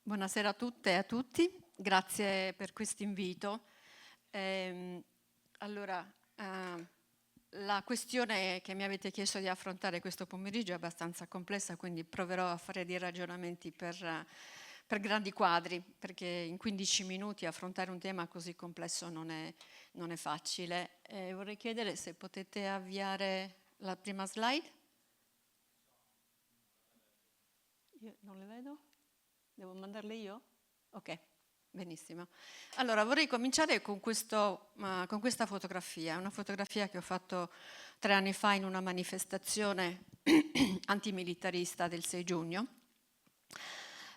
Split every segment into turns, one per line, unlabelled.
Buonasera a tutte e a tutti, grazie per questo invito. La questione che mi avete chiesto di affrontare questo pomeriggio è abbastanza complessa, quindi proverò a fare dei ragionamenti per grandi quadri, perché in 15 minuti affrontare un tema così complesso non è facile. Vorrei chiedere se potete avviare la prima slide. Io non le vedo? Devo mandarle io? Ok, benissimo. Allora, vorrei cominciare con questa fotografia, una fotografia che ho fatto 3 anni fa in una manifestazione antimilitarista del 6 giugno.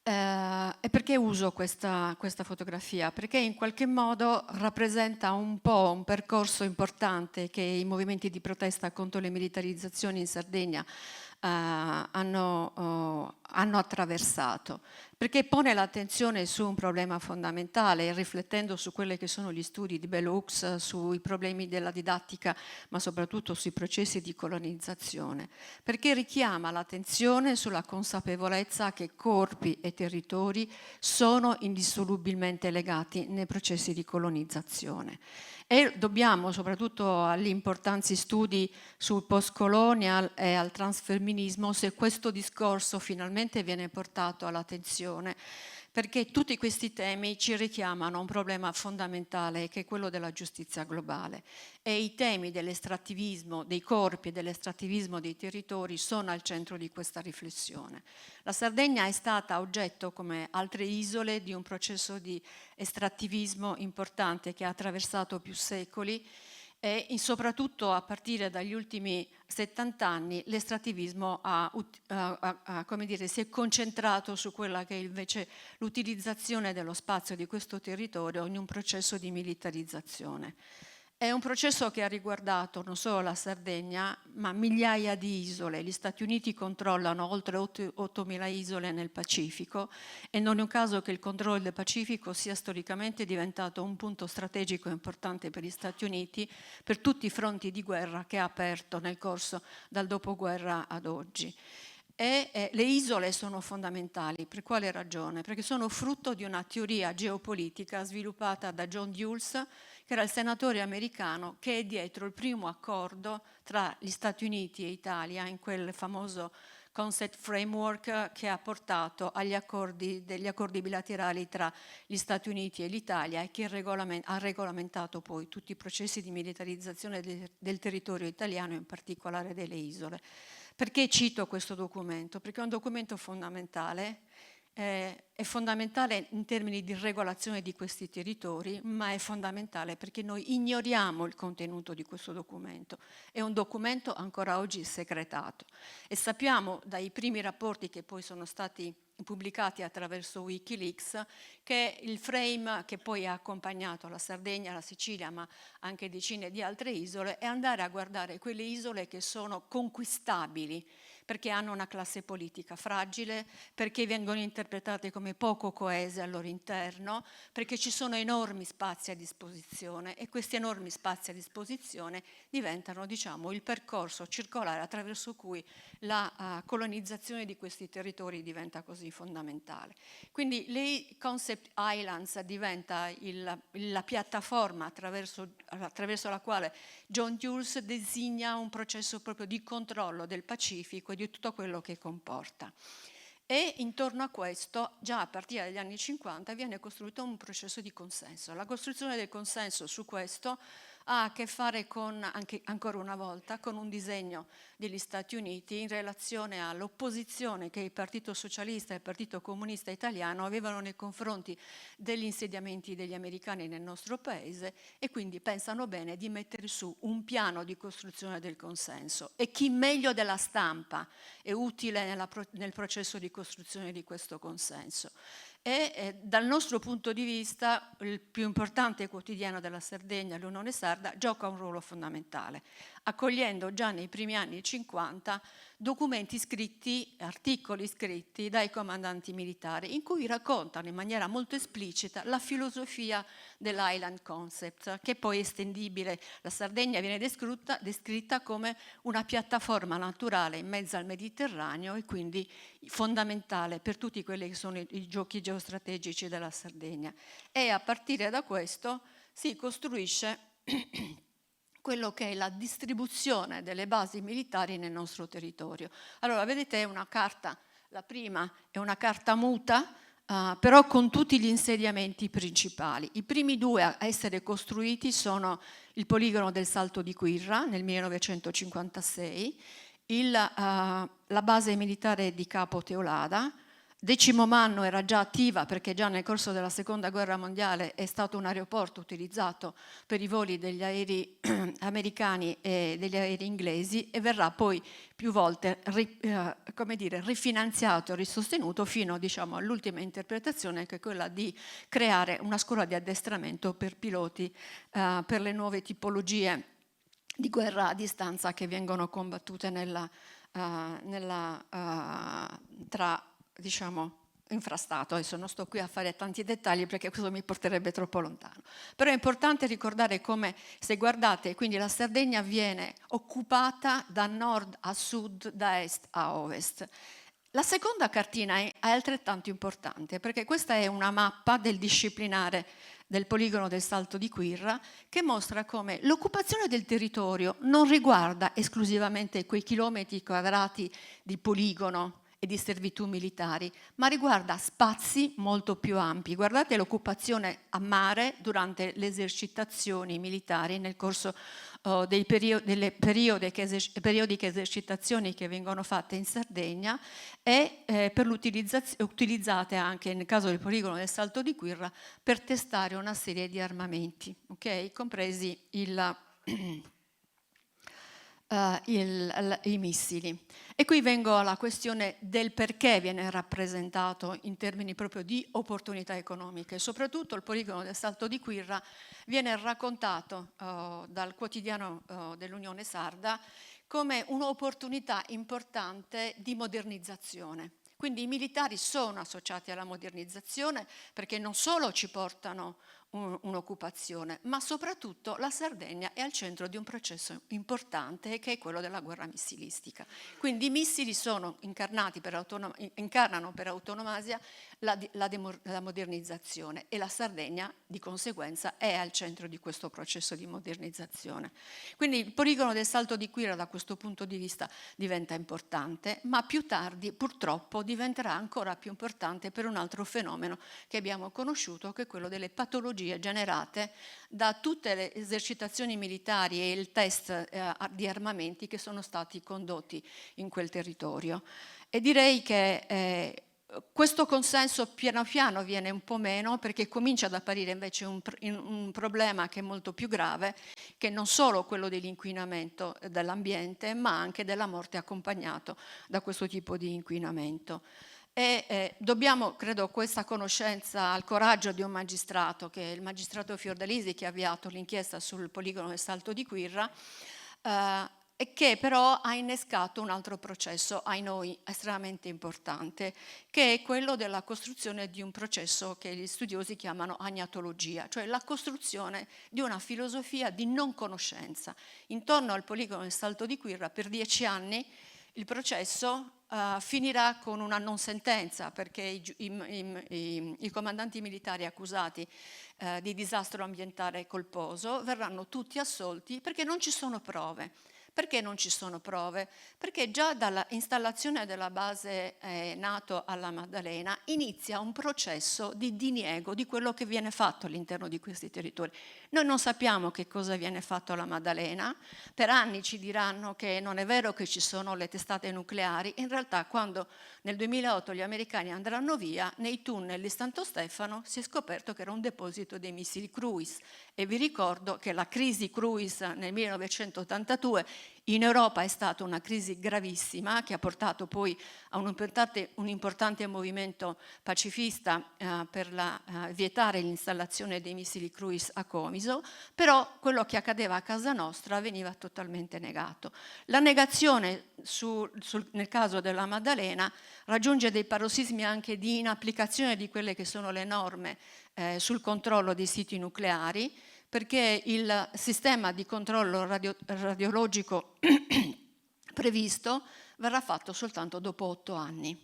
E perché uso questa fotografia? Perché in qualche modo rappresenta un po' un percorso importante che i movimenti di protesta contro le militarizzazioni in Sardegna hanno attraversato, perché pone l'attenzione su un problema fondamentale, riflettendo su quelli che sono gli studi di Bell Hooks, sui problemi della didattica, ma soprattutto sui processi di colonizzazione, perché richiama l'attenzione sulla consapevolezza che corpi e territori sono indissolubilmente legati nei processi di colonizzazione. E dobbiamo, soprattutto agli importanti studi sul post-colonial e al transfemminismo, se questo discorso finalmente viene portato all'attenzione, perché tutti questi temi ci richiamano a un problema fondamentale che è quello della giustizia globale, e i temi dell'estrattivismo dei corpi e dell'estrattivismo dei territori sono al centro di questa riflessione. La Sardegna è stata oggetto, come altre isole, di un processo di estrattivismo importante che ha attraversato più secoli, e soprattutto a partire dagli ultimi 70 anni l'estrattivismo si è concentrato su quella che è invece l'utilizzazione dello spazio di questo territorio in un processo di militarizzazione. È un processo che ha riguardato non solo la Sardegna, ma migliaia di isole. Gli Stati Uniti controllano oltre 8.000 isole nel Pacifico, e non è un caso che il controllo del Pacifico sia storicamente diventato un punto strategico importante per gli Stati Uniti, per tutti i fronti di guerra che ha aperto nel corso dal dopoguerra ad oggi. Le isole sono fondamentali. Per quale ragione? Perché sono frutto di una teoria geopolitica sviluppata da John Dewey, che era il senatore americano che è dietro il primo accordo tra gli Stati Uniti e Italia, in quel famoso concept framework che ha portato degli accordi bilaterali tra gli Stati Uniti e l'Italia, e che ha regolamentato poi tutti i processi di militarizzazione del territorio italiano, in particolare delle isole. Perché cito questo documento? Perché è un documento fondamentale. È fondamentale in termini di regolazione di questi territori, ma è fondamentale perché noi ignoriamo il contenuto di questo documento. È un documento ancora oggi segretato, e sappiamo dai primi rapporti che poi sono stati pubblicati attraverso Wikileaks che il frame che poi ha accompagnato la Sardegna, la Sicilia, ma anche decine di altre isole, è andare a guardare quelle isole che sono conquistabili, perché hanno una classe politica fragile, perché vengono interpretate come poco coese al loro interno, perché ci sono enormi spazi a disposizione, e questi enormi spazi a disposizione diventano, diciamo, il percorso circolare attraverso cui la colonizzazione di questi territori diventa così fondamentale. Quindi le Concept Islands diventa la piattaforma attraverso la quale John Dewey designa un processo proprio di controllo del Pacifico e di tutto quello che comporta. E intorno a questo, già a partire dagli anni 50, viene costruito un processo di consenso. La costruzione del consenso su questo ha a che fare ancora una volta, con un disegno degli Stati Uniti in relazione all'opposizione che il Partito Socialista e il Partito Comunista Italiano avevano nei confronti degli insediamenti degli americani nel nostro paese, e quindi pensano bene di mettere su un piano di costruzione del consenso. E chi meglio della stampa è utile nel processo di costruzione di questo consenso? Dal nostro punto di vista il più importante quotidiano della Sardegna, l'Unione Sarda, gioca un ruolo fondamentale. accogliendo già nei primi anni 50 documenti scritti, articoli scritti dai comandanti militari, in cui raccontano in maniera molto esplicita la filosofia dell'island concept, che poi è estendibile. La Sardegna viene descritta come una piattaforma naturale in mezzo al Mediterraneo e quindi fondamentale per tutti quelli che sono i giochi geostrategici della Sardegna. E a partire da questo si costruisce quello che è la distribuzione delle basi militari nel nostro territorio. Allora, vedete, è una carta, la prima è una carta muta, però con tutti gli insediamenti principali. I primi due a essere costruiti sono il poligono del Salto di Quirra nel 1956, la base militare di Capo Teulada. Decimo Manno era già attiva perché già nel corso della Seconda Guerra Mondiale è stato un aeroporto utilizzato per i voli degli aerei americani e degli aerei inglesi e verrà poi più volte rifinanziato e risostenuto fino, diciamo, all'ultima interpretazione, che è quella di creare una scuola di addestramento per piloti per le nuove tipologie di guerra a distanza che vengono combattute tra, diciamo, infrastato. Adesso non sto qui a fare tanti dettagli perché questo mi porterebbe troppo lontano. Però è importante ricordare come, se guardate, quindi la Sardegna viene occupata da nord a sud, da est a ovest. La seconda cartina è altrettanto importante perché questa è una mappa del disciplinare del poligono del Salto di Quirra che mostra come l'occupazione del territorio non riguarda esclusivamente quei chilometri quadrati di poligono e di servitù militari, ma riguarda spazi molto più ampi. Guardate l'occupazione a mare durante le esercitazioni militari nel corso delle periodiche esercitazioni che vengono fatte in Sardegna e utilizzate anche nel caso del poligono del Salto di Quirra per testare una serie di armamenti, okay? Compresi i missili. E qui vengo alla questione del perché viene rappresentato in termini proprio di opportunità economiche. Soprattutto il poligono del Salto di Quirra viene raccontato dal quotidiano dell'Unione Sarda come un'opportunità importante di modernizzazione. Quindi i militari sono associati alla modernizzazione perché non solo ci portano un'occupazione, ma soprattutto la Sardegna è al centro di un processo importante che è quello della guerra missilistica. Quindi i missili sono incarnano per autonomasia la modernizzazione e la Sardegna di conseguenza è al centro di questo processo di modernizzazione. Quindi il poligono del Salto di Quirra da questo punto di vista diventa importante, ma più tardi purtroppo diventerà ancora più importante per un altro fenomeno che abbiamo conosciuto, che è quello delle patologie generate da tutte le esercitazioni militari e il test di armamenti che sono stati condotti in quel territorio. E direi che questo consenso piano piano viene un po' meno perché comincia ad apparire invece un problema che è molto più grave, che è non solo quello dell'inquinamento dell'ambiente, ma anche della morte accompagnato da questo tipo di inquinamento. E dobbiamo, credo, questa conoscenza al coraggio di un magistrato, che è il magistrato Fiordalisi, che ha avviato l'inchiesta sul poligono del Salto di Quirra, e che però ha innescato un altro processo, ai noi, estremamente importante, che è quello della costruzione di un processo che gli studiosi chiamano agnatologia, cioè la costruzione di una filosofia di non conoscenza. Intorno al poligono del Salto di Quirra per 10 anni il processo finirà con una non sentenza perché i comandanti militari accusati di disastro ambientale colposo verranno tutti assolti perché non ci sono prove. Perché non ci sono prove? Perché già dalla installazione della base NATO alla Maddalena inizia un processo di diniego di quello che viene fatto all'interno di questi territori. Noi non sappiamo che cosa viene fatto alla Maddalena, per anni ci diranno che non è vero che ci sono le testate nucleari, in realtà quando nel 2008 gli americani andranno via, nei tunnel di Santo Stefano si è scoperto che era un deposito dei missili Cruise e vi ricordo che la crisi Cruise nel 1982 In Europa è stata una crisi gravissima che ha portato poi a un importante movimento pacifista per vietare l'installazione dei missili cruise a Comiso, però quello che accadeva a casa nostra veniva totalmente negato. La negazione nel caso della Maddalena raggiunge dei parossismi anche di inapplicazione di quelle che sono le norme sul controllo dei siti nucleari, perché il sistema di controllo radiologico previsto verrà fatto soltanto dopo 8 anni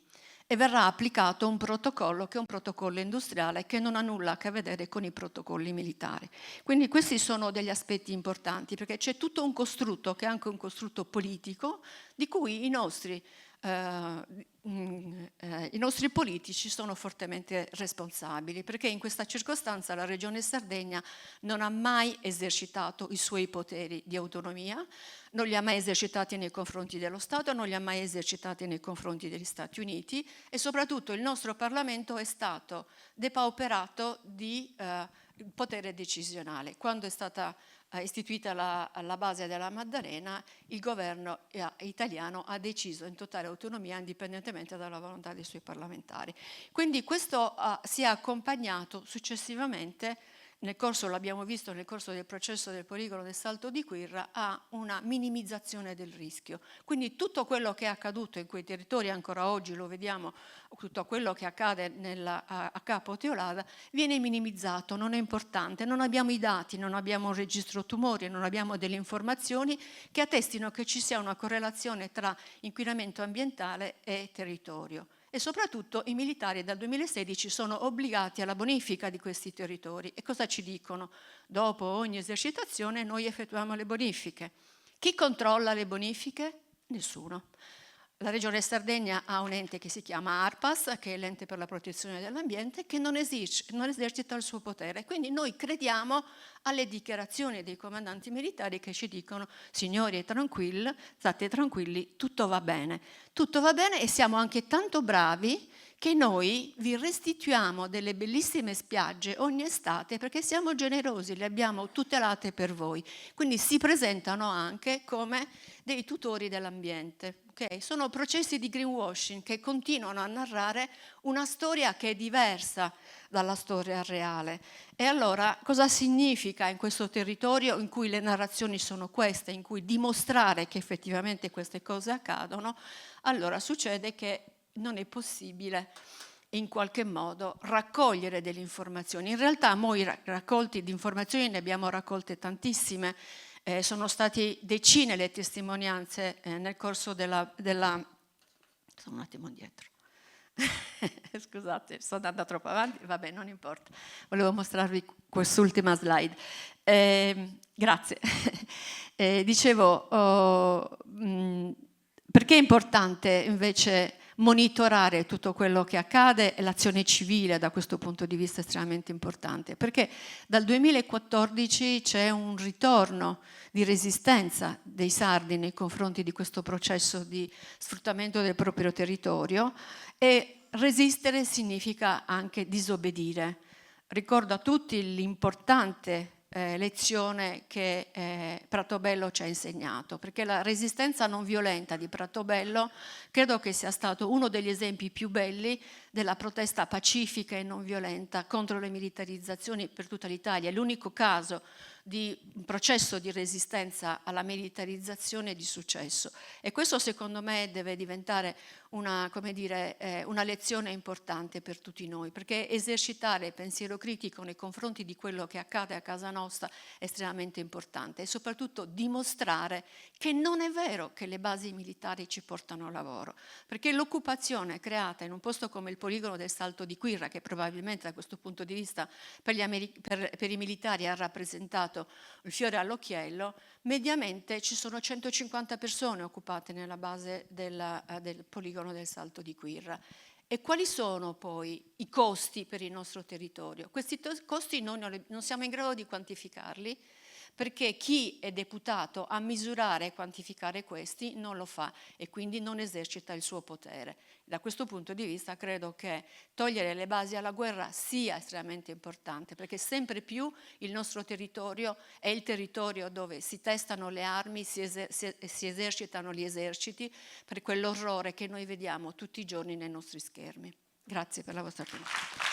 e verrà applicato un protocollo che è un protocollo industriale che non ha nulla a che vedere con i protocolli militari. Quindi questi sono degli aspetti importanti, perché c'è tutto un costrutto che è anche un costrutto politico di cui i nostri politici sono fortemente responsabili, perché in questa circostanza la Regione Sardegna non ha mai esercitato i suoi poteri di autonomia, non li ha mai esercitati nei confronti dello Stato, non li ha mai esercitati nei confronti degli Stati Uniti, e soprattutto il nostro Parlamento è stato depauperato di potere decisionale. Quando è stata istituita la base della Maddalena, il governo italiano ha deciso in totale autonomia, indipendentemente dalla volontà dei suoi parlamentari. Quindi questo si è accompagnato successivamente, l'abbiamo visto nel corso del processo del poligono del Salto di Quirra, a una minimizzazione del rischio. Quindi tutto quello che è accaduto in quei territori, ancora oggi lo vediamo, tutto quello che accade a Capo Teulada viene minimizzato, non è importante, non abbiamo i dati, non abbiamo un registro tumori, non abbiamo delle informazioni che attestino che ci sia una correlazione tra inquinamento ambientale e territorio. E soprattutto i militari dal 2016 sono obbligati alla bonifica di questi territori. E cosa ci dicono? Dopo ogni esercitazione noi effettuiamo le bonifiche. Chi controlla le bonifiche? Nessuno. La Regione Sardegna ha un ente che si chiama ARPAS, che è l'ente per la protezione dell'ambiente, che non esercita il suo potere. Quindi noi crediamo alle dichiarazioni dei comandanti militari che ci dicono: signori, state tranquilli, tutto va bene. Tutto va bene, e siamo anche tanto bravi che noi vi restituiamo delle bellissime spiagge ogni estate, perché siamo generosi, le abbiamo tutelate per voi. Quindi si presentano anche come dei tutori dell'ambiente. Okay? Sono processi di greenwashing che continuano a narrare una storia che è diversa dalla storia reale. E allora cosa significa in questo territorio in cui le narrazioni sono queste, in cui dimostrare che effettivamente queste cose accadono? Allora succede che non è possibile in qualche modo raccogliere delle informazioni. In realtà noi raccolti di informazioni ne abbiamo raccolte tantissime. Sono state decine le testimonianze nel corso della... Sono un attimo indietro. Scusate, sto andando troppo avanti, vabbè, non importa. Volevo mostrarvi quest'ultima slide. Grazie. Dicevo, perché è importante invece monitorare tutto quello che accade, e l'azione civile da questo punto di vista è estremamente importante, perché dal 2014 c'è un ritorno di resistenza dei sardi nei confronti di questo processo di sfruttamento del proprio territorio, e resistere significa anche disobbedire. Ricordo a tutti l'importante lezione che Pratobello ci ha insegnato, perché la resistenza non violenta di Pratobello credo che sia stato uno degli esempi più belli della protesta pacifica e non violenta contro le militarizzazioni per tutta l'Italia. È l'unico caso di un processo di resistenza alla militarizzazione di successo, e questo secondo me deve diventare una lezione importante per tutti noi, perché esercitare pensiero critico nei confronti di quello che accade a casa nostra è estremamente importante, e soprattutto dimostrare che non è vero che le basi militari ci portano lavoro, perché l'occupazione creata in un posto come il poligono del Salto di Quirra, che probabilmente da questo punto di vista per i militari ha rappresentato il fiore all'occhiello, mediamente ci sono 150 persone occupate nella base del poligono del Salto di Quirra. E quali sono poi i costi per il nostro territorio? Questi costi noi non siamo in grado di quantificarli, perché chi è deputato a misurare e quantificare questi non lo fa e quindi non esercita il suo potere. Da questo punto di vista credo che togliere le basi alla guerra sia estremamente importante, perché sempre più il nostro territorio è il territorio dove si testano le armi, si esercitano gli eserciti, per quell'orrore che noi vediamo tutti i giorni nei nostri schermi. Grazie per la vostra attenzione.